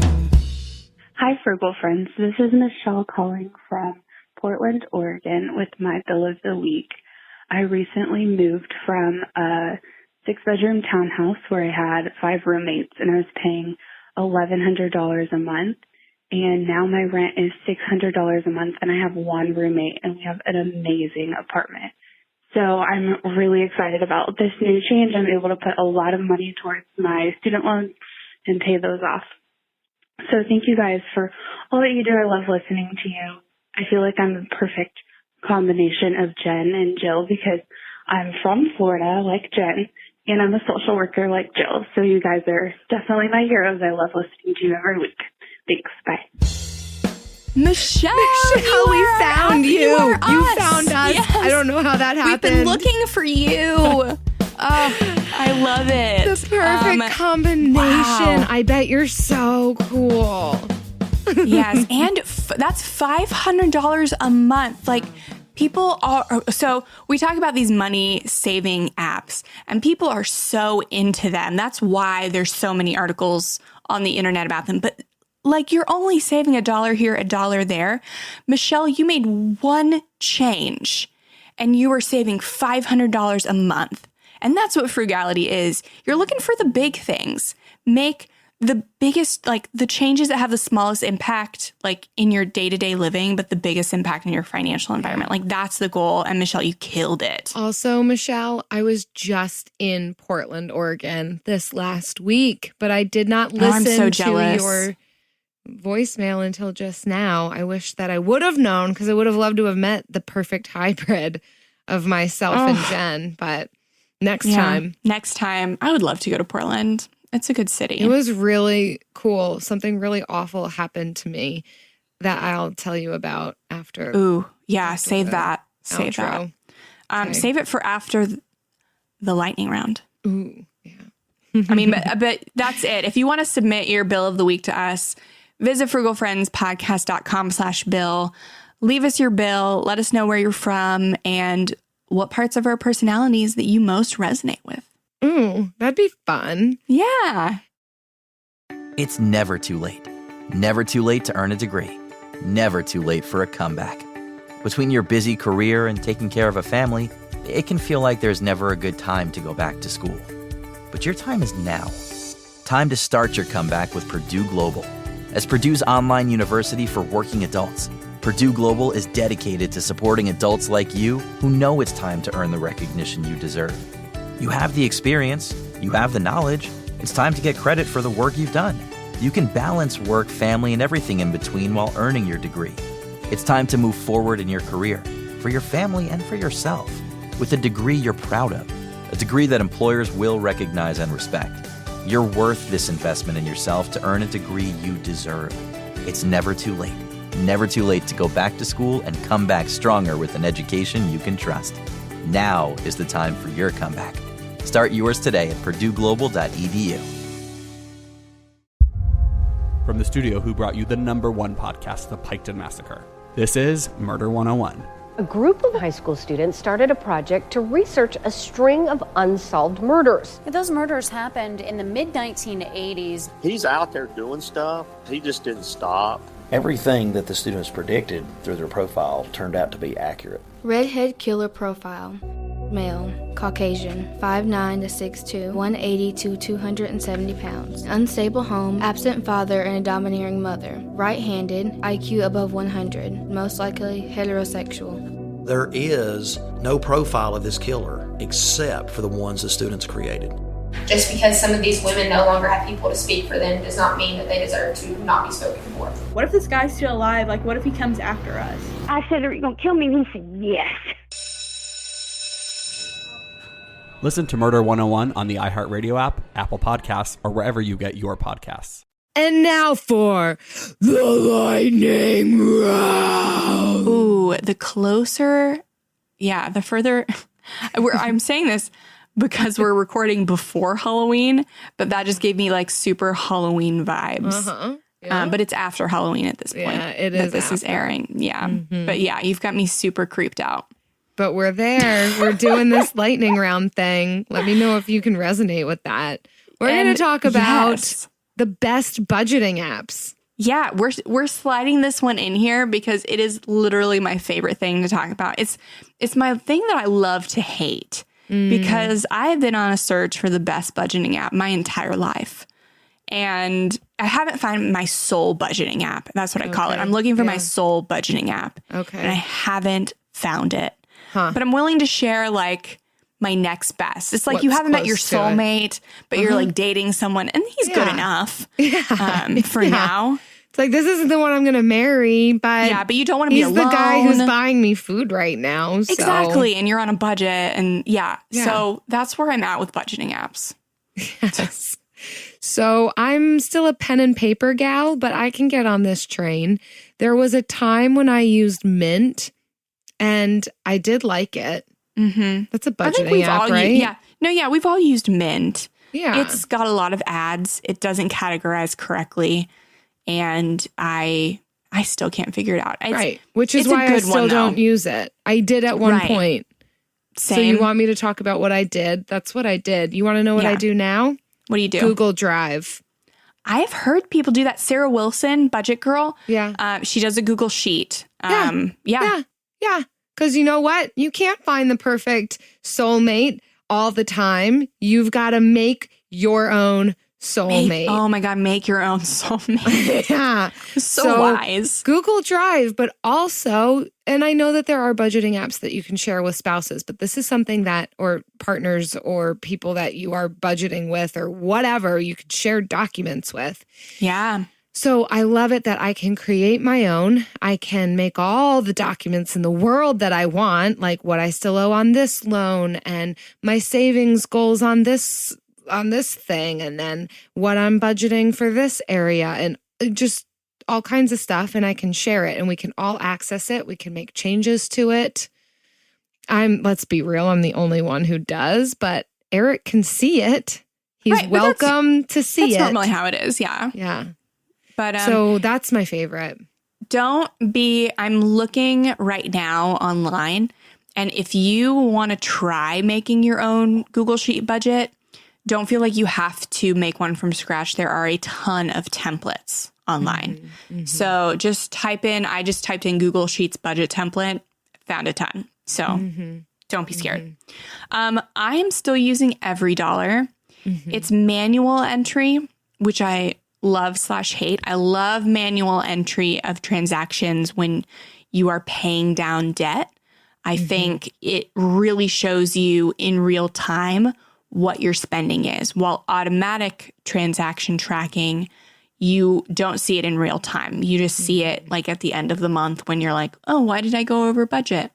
Hi, Frugal friends. This is Michelle calling from Portland, Oregon with my Bill of the Week. I recently moved from a 6-bedroom townhouse where I had 5 roommates and I was paying $1,100 a month, and now my rent is $600 a month, and I have 1 roommate, and we have an amazing apartment. So I'm really excited about this new change. I'm able to put a lot of money towards my student loans and pay those off. So thank you guys for all that you do. I love listening to you. I feel like I'm the perfect combination of Jen and Jill because I'm from Florida, like Jen, and I'm a social worker like Jill. So you guys are definitely my heroes. I love listening to you every week. Thanks. Bye. Michelle, we found you. You us. found us. Yes. I don't know how that happened. We've been looking for you. Oh, I love it. The perfect combination. Wow. I bet you're so cool. Yes, and that's $500 a month. Like, People are, so we talk about these money saving apps and people are so into them. That's why there's so many articles on the internet about them. But like, you're only saving $1 here, $1 there. Michelle, you made one change and you are saving $500 a month. And that's what frugality is. You're looking for the big things. Make the biggest, like the changes that have the smallest impact, like in your day-to-day living, but the biggest impact in your financial environment. Like that's the goal. And Michelle, you killed it. Also, Michelle, I was just in Portland, Oregon this last week, but I did not listen to your voicemail until just now. I wish that I would have known because I would have loved to have met the perfect hybrid of myself and Jen, but next time. Next time. I would love to go to Portland. It's a good city. It was really cool. Something really awful happened to me that I'll tell you about after. Ooh, yeah. Save that. Save outro. that. Okay. Save it for after the lightning round. Ooh, yeah. I mean, but that's it. If you want to submit your bill of the week to us, visit frugalfriendspodcast.com/bill. Leave us your bill. Let us know where you're from and what parts of our personalities that you most resonate with. Ooh, that'd be fun. Yeah. It's never too late. Never too late to earn a degree. Never too late for a comeback. Between your busy career and taking care of a family, it can feel like there's never a good time to go back to school. But your time is now. Time to start your comeback with Purdue Global. As Purdue's online university for working adults, Purdue Global is dedicated to supporting adults like you who know it's time to earn the recognition you deserve. You have the experience, you have the knowledge, it's time to get credit for the work you've done. You can balance work, family, and everything in between while earning your degree. It's time to move forward in your career, for your family and for yourself, with a degree you're proud of, a degree that employers will recognize and respect. You're worth this investment in yourself to earn a degree you deserve. It's never too late. Never too late to go back to school and come back stronger with an education you can trust. Now is the time for your comeback. Start yours today at purdueglobal.edu. From the studio who brought you the #1 podcast, The Piketon Massacre, this is Murder 101. A group of high school students started a project to research a string of unsolved murders. Those murders happened in the mid-1980s. He's out there doing stuff. He just didn't stop. Everything that the students predicted through their profile turned out to be accurate. Redhead killer profile. Male, Caucasian, 5'9" to 6'2", 180 to 270 pounds. Unstable home, absent father and a domineering mother. Right-handed, IQ above 100, most likely heterosexual. There is no profile of this killer except for the ones the students created. Just because some of these women no longer have people to speak for them does not mean that they deserve to not be spoken for. What if this guy's still alive? Like, what if he comes after us? I said, "Are you going to kill me?" And he said, "Yes." Listen to Murder 101 on the iHeartRadio app, Apple Podcasts, or wherever you get your podcasts. And now for the lightning round. Ooh, the closer, the further. I'm saying this because we're recording before Halloween, but that just gave me like super Halloween vibes. Yeah. But it's after Halloween at this point. Yeah, it is. This is airing. Yeah. Mm-hmm. But yeah, you've got me super creeped out. But we're there. We're doing this lightning round thing. Let me know if you can resonate with that. We're going to talk about the best budgeting apps. Yeah, we're sliding this one in here because it is literally my favorite thing to talk about. It's my thing that I love to hate because I have been on a search for the best budgeting app my entire life. And I haven't found my soul budgeting app. That's what I call it. I'm looking for my soul budgeting app. Okay. And I haven't found it. But I'm willing to share like my next best. It's like What's you haven't met your close to soulmate, but you're like dating someone and he's good enough for now. It's like, this isn't the one I'm going to marry, but you don't want to be alone. He's the guy who's buying me food right now. So. Exactly. And you're on a budget and so that's where I'm at with budgeting apps. Yes. So I'm still a pen and paper gal, but I can get on this train. There was a time when I used Mint and I did like it. Mm-hmm. That's a budgeting app, right? We've all used Mint. Yeah. It's got a lot of ads. It doesn't categorize correctly. And I I still can't figure it out. Right. Which is why I still don't use it. I did at one point. Same. So you want me to talk about what I did? That's what I did. You want to know what I do now? What do you do? Google Drive. I've heard people do that. Sarah Wilson, Budget Girl. Yeah. She does a Google Sheet. Yeah. Because you know what? You can't find the perfect soulmate all the time. You've got to make your own soulmate. Oh my God, make your own soulmate. Yeah. So wise. Google Drive, but also, and I know that there are budgeting apps that you can share with spouses, but this is something that, or partners or people that you are budgeting with or whatever, you could share documents with. Yeah. So I love it that I can create my own. I can make all the documents in the world that I want, like what I still owe on this loan and my savings goals on this thing, and then what I'm budgeting for this area, and just all kinds of stuff. And I can share it and we can all access it. We can make changes to it. Let's be real, I'm the only one who does, but Eric can see it. He's welcome to see it. That's normally how it is. Yeah. Yeah. But so that's my favorite. I'm looking right now online, and if you want to try making your own Google Sheet budget, don't feel like you have to make one from scratch. There are a ton of templates online. So just I just typed in Google Sheets budget template, found a ton. So don't be scared. I am still using EveryDollar. It's manual entry, which I love/hate. I love manual entry of transactions when you are paying down debt. I think it really shows you in real time what your spending is, while automatic transaction tracking, you don't see it in real time. You just see it like at the end of the month when you're like, oh, why did I go over budget?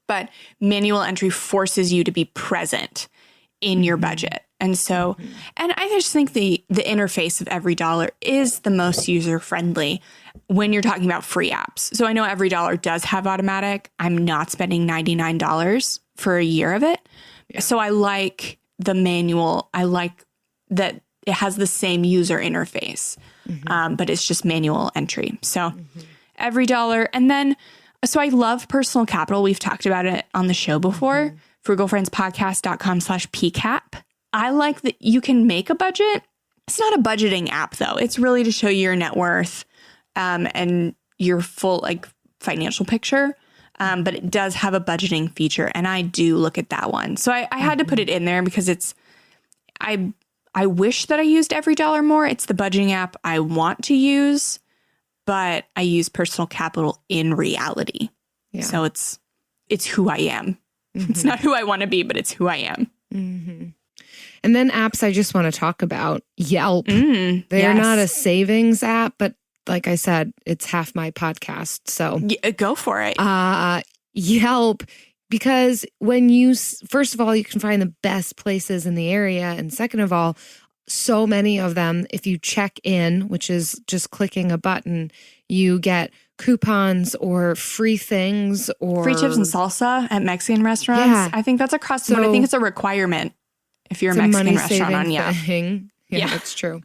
But manual entry forces you to be present in your budget. And so, and I just think the interface of EveryDollar is the most user-friendly when you're talking about free apps. So I know EveryDollar does have automatic. I'm not spending $99 for a year of it. Yeah. So I like the manual. I like that it has the same user interface, but it's just manual entry. So EveryDollar. And then, so I love Personal Capital. We've talked about it on the show before. frugalfriendspodcast.com/PCAP. I like that you can make a budget. It's not a budgeting app though. It's really to show you your net worth and your full like financial picture. But it does have a budgeting feature, and I do look at that one. So I had to put it in there because I wish that I used EveryDollar more. It's the budgeting app I want to use, but I use Personal Capital in reality. Yeah. So it's who I am. It's not who I want to be, but it's who I am. And then apps I just want to talk about. Yelp. They're not a savings app, but like I said, it's half my podcast. So go for it. Yelp, because when first of all, you can find the best places in the area. And second of all, so many of them, if you check in, which is just clicking a button, you get coupons or free things or free chips and salsa at Mexican restaurants. Yeah. I think that's across the board. I think it's a requirement if you're a Mexican restaurant on Yelp. Yeah, that's true.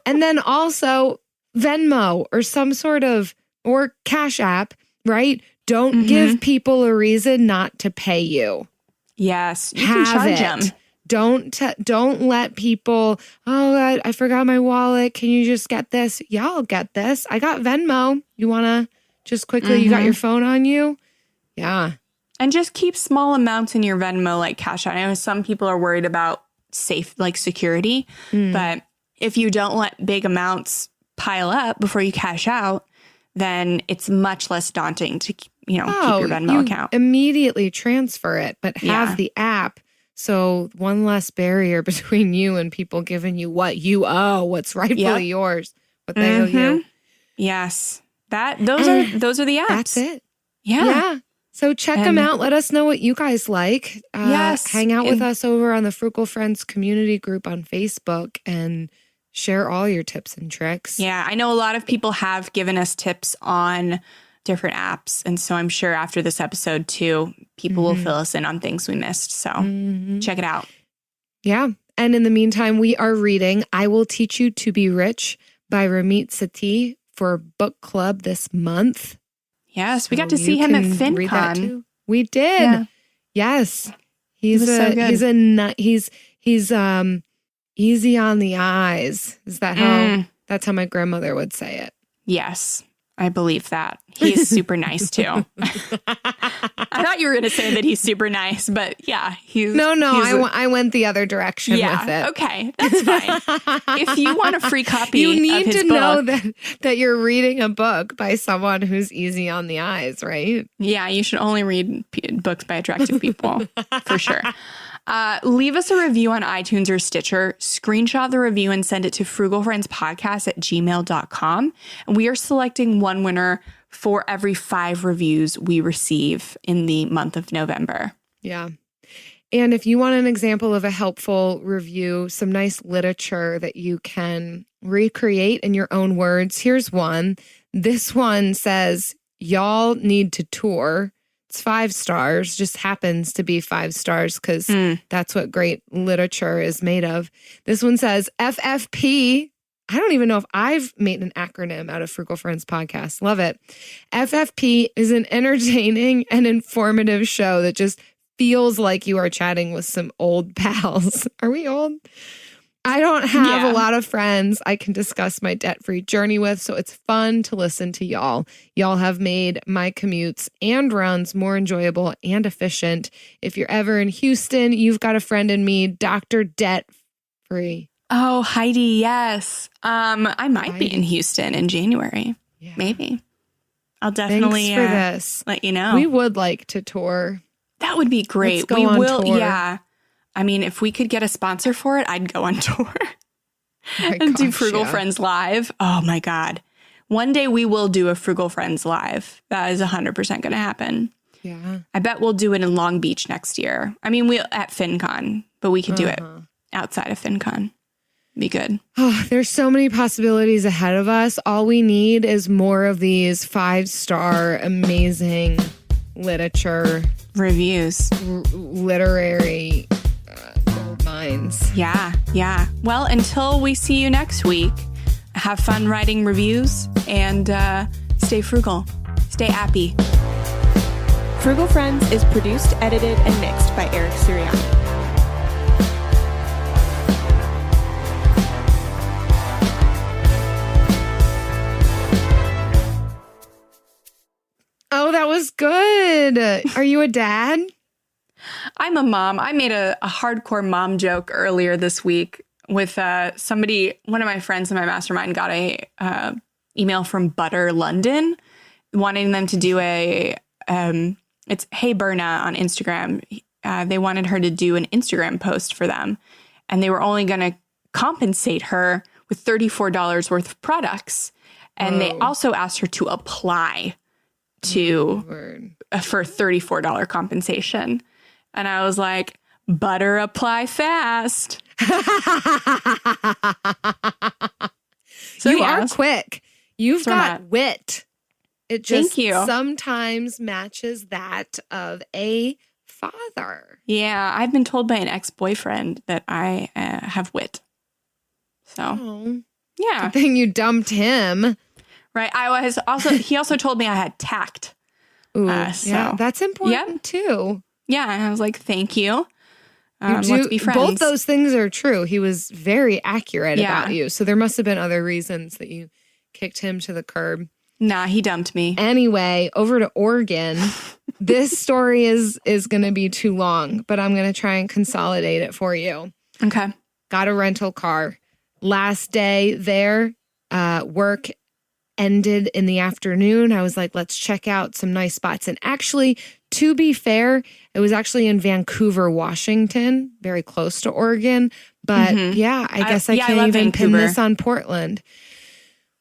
And then also Venmo or some sort of, or Cash App, right? Don't give people a reason not to pay you. Yes, you can charge them. Don't let people, oh, I forgot my wallet. Can you just get this? Yeah, I'll get this. I got Venmo. You want to just quickly, you got your phone on you? Yeah. And just keep small amounts in your Venmo, like Cash App. I know some people are worried about safe, like security, but if you don't let big amounts pile up before you cash out, then it's much less daunting to, keep your Venmo account. Immediately transfer it, but have the app. So one less barrier between you and people giving you what you owe, what's rightfully yours, what they owe you. Yes. Those are the apps. That's it. Yeah. So check them out. Let us know what you guys like. Hang out with us over on the Frugal Friends community group on Facebook and share all your tips and tricks. Yeah, I know a lot of people have given us tips on different apps. And so I'm sure after this episode too, people will fill us in on things we missed. So check it out. Yeah. And in the meantime, we are reading I Will Teach You to Be Rich by Ramit Sethi for book club this month. Yes, we got to see him at FinCon. We did. Yeah. Yes. He's so good. He's easy on the eyes. Is that how that's how my grandmother would say it? Yes, I believe that. He's super nice too. I thought you were going to say that he's super nice, but yeah, I went the other direction with it. Okay, that's fine. If you want a free copy, you need of his to book, know that you're reading a book by someone who's easy on the eyes, right? Yeah, you should only read books by attractive people for sure. Leave us a review on iTunes or Stitcher, screenshot the review and send it to frugalfriendspodcast@gmail.com. And we are selecting one winner for every 5 reviews we receive in the month of November. Yeah. And if you want an example of a helpful review, some nice literature that you can recreate in your own words, here's one. This one says, y'all need to tour. It's 5 stars, just happens to be 5 stars because that's what great literature is made of. This one says FFP. I don't even know if I've made an acronym out of Frugal Friends podcast. Love it. FFP is an entertaining and informative show that just feels like you are chatting with some old pals. Are we old? I don't have a lot of friends I can discuss my debt-free journey with, so it's fun to listen to y'all. Y'all have made my commutes and runs more enjoyable and efficient. If you're ever in Houston, you've got a friend in me, Dr. Debt Free. Oh, Heidi, yes. I might be in Houston in January. Yeah. Maybe. I'll definitely Thanks for this. Let you know. We would like to tour. That would be great. Let's go on tour. Yeah. I mean, if we could get a sponsor for it, I'd go on tour do Frugal Friends Live. Oh my God. One day we will do a Frugal Friends Live. That is 100% going to happen. Yeah. I bet we'll do it in Long Beach next year. I mean, we'll at FinCon, but we could do it outside of FinCon. Be good. Oh, there's so many possibilities ahead of us. All we need is more of these 5-star amazing literature reviews, literary gold mines. Yeah. Well, until we see you next week, have fun writing reviews and stay frugal. Stay happy. Frugal Friends is produced, edited, and mixed by Eric Sirianni. Oh, that was good. Are you a dad? I'm a mom. I made a hardcore mom joke earlier this week with somebody. One of my friends in my mastermind got a email from Butter London wanting them to do it's Hey Berna on Instagram. They wanted her to do an Instagram post for them. And they were only going to compensate her with $34 worth of products. And they also asked her to apply for $34 compensation. And I was like, butter apply fast. So you are quick. You've got wit. It just sometimes matches that of a father. Yeah, I've been told by an ex-boyfriend that I have wit. So, yeah. Good thing you dumped him. Right. He also told me I had tact. Ooh, yeah, that's important too. Yeah. And I was like, thank you. Let's be friends. Both those things are true. He was very accurate about you. So there must have been other reasons that you kicked him to the curb. Nah, he dumped me. Anyway, over to Oregon. This story is going to be too long, but I'm going to try and consolidate it for you. Okay. Got a rental car. Last day there, work ended in the afternoon. I was like, let's check out some nice spots. And actually, to be fair, it was actually in Vancouver, Washington, very close to Oregon. But yeah, I guess I can't even pin this on Portland.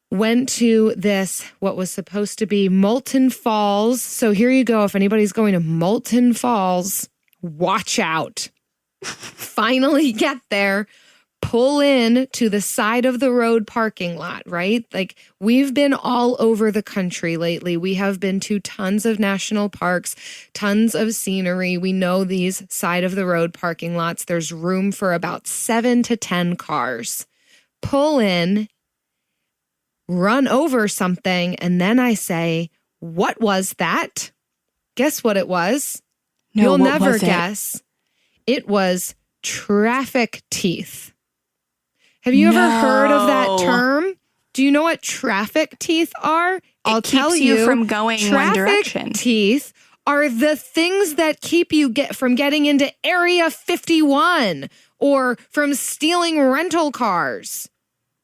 Went to this, what was supposed to be Molten Falls. So here you go. If anybody's going to Molten Falls, watch out. Finally get there. Pull in to the side of the road parking lot, right? Like we've been all over the country lately. We have been to tons of national parks, tons of scenery. We know these side of the road parking lots. There's room for about 7 to 10 cars. Pull in. run over something, and then I say, "What was that?" Guess what it was? No, You'll what never was it? guess. It was traffic teeth. Have you ever heard of that term? Do you know what traffic teeth are? I'll tell keeps you. you from going one direction. Traffic teeth are the things that keep you from getting into Area 51 or from stealing rental cars.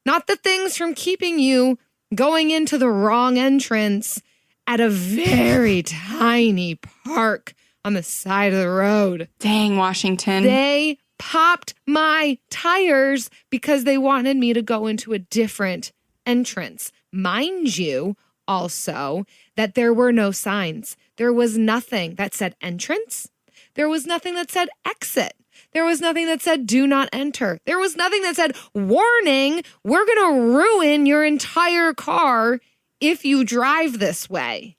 Not the things from keeping you going into the wrong entrance at a very tiny park on the side of the road. Dang, Washington. They popped my tires because they wanted me to go into a different entrance. Mind you, also, that there were no signs. There was nothing that said entrance. There was nothing that said exit. There was nothing that said do not enter. There was nothing that said, warning, we're going to ruin your entire car if you drive this way.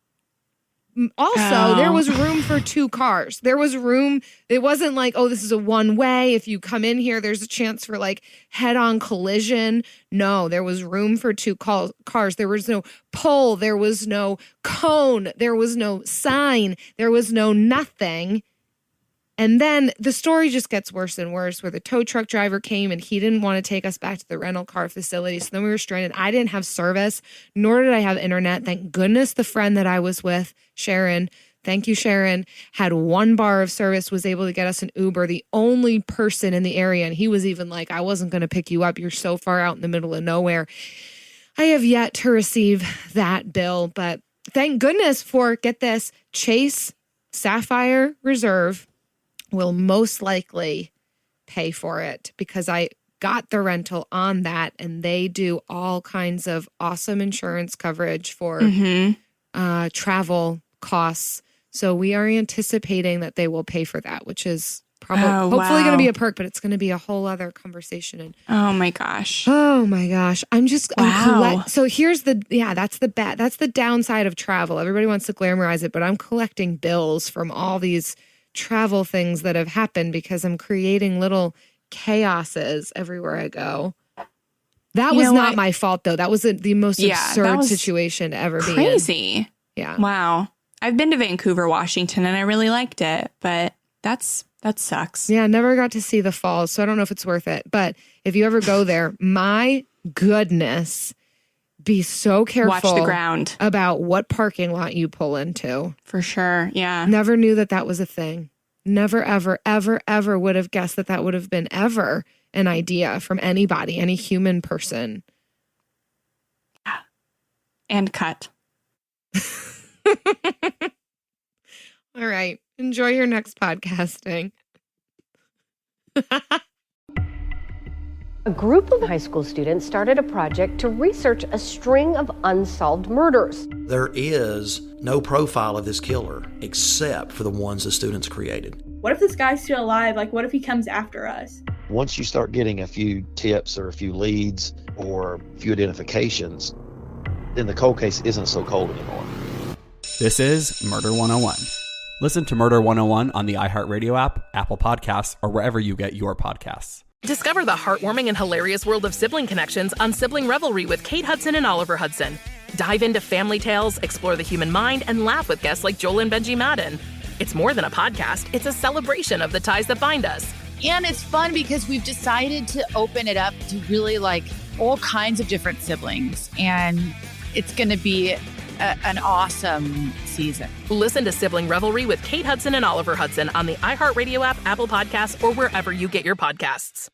Also, there was room for two cars. There was room. It wasn't like, oh, this is a one way. If you come in here, there's a chance for like head on collision. No, there was room for two cars. There was no pole. There was no cone. There was no sign. There was no nothing. And then the story just gets worse and worse, where the tow truck driver came and he didn't want to take us back to the rental car facility. So then we were stranded. I didn't have service, nor did I have internet. Thank goodness the friend that I was with, Sharon, thank you, Sharon, had one bar of service, was able to get us an Uber, the only person in the area. And he was even like, I wasn't going to pick you up. You're so far out in the middle of nowhere. I have yet to receive that bill, but thank goodness for, get this, Chase Sapphire Reserve will most likely pay for it because I got the rental on that, and they do all kinds of awesome insurance coverage for travel costs. So we are anticipating that they will pay for that, which is probably hopefully going to be a perk, but it's going to be a whole other conversation. And oh my gosh. I'm just, so here's that's the downside of travel. Everybody wants to glamorize it, but I'm collecting bills from all these travel things that have happened because I'm creating little chaoses everywhere I go. That was not my fault, though. That was the most absurd situation to ever be in. Crazy. Yeah. Wow. I've been to Vancouver, Washington, and I really liked it, but that sucks. Yeah, never got to see the falls, so I don't know if it's worth it. But if you ever go there, my goodness, be so careful. Watch the ground about what parking lot you pull into. For sure. Yeah. Never knew that was a thing. Never, ever, ever, ever would have guessed that would have been ever an idea from anybody, any human person. Yeah. And cut. All right. Enjoy your next podcasting. A group of high school students started a project to research a string of unsolved murders. There is no profile of this killer except for the ones the students created. What if this guy's still alive? Like, what if he comes after us? Once you start getting a few tips or a few leads or a few identifications, then the cold case isn't so cold anymore. This is Murder 101. Listen to Murder 101 on the iHeartRadio app, Apple Podcasts, or wherever you get your podcasts. Discover the heartwarming and hilarious world of sibling connections on Sibling Revelry with Kate Hudson and Oliver Hudson. Dive into family tales, explore the human mind, and laugh with guests like Joel and Benji Madden. It's more than a podcast, it's a celebration of the ties that bind us. And it's fun because we've decided to open it up to really like all kinds of different siblings. And it's going to be an awesome season. Listen to Sibling Revelry with Kate Hudson and Oliver Hudson on the iHeartRadio app, Apple Podcasts, or wherever you get your podcasts.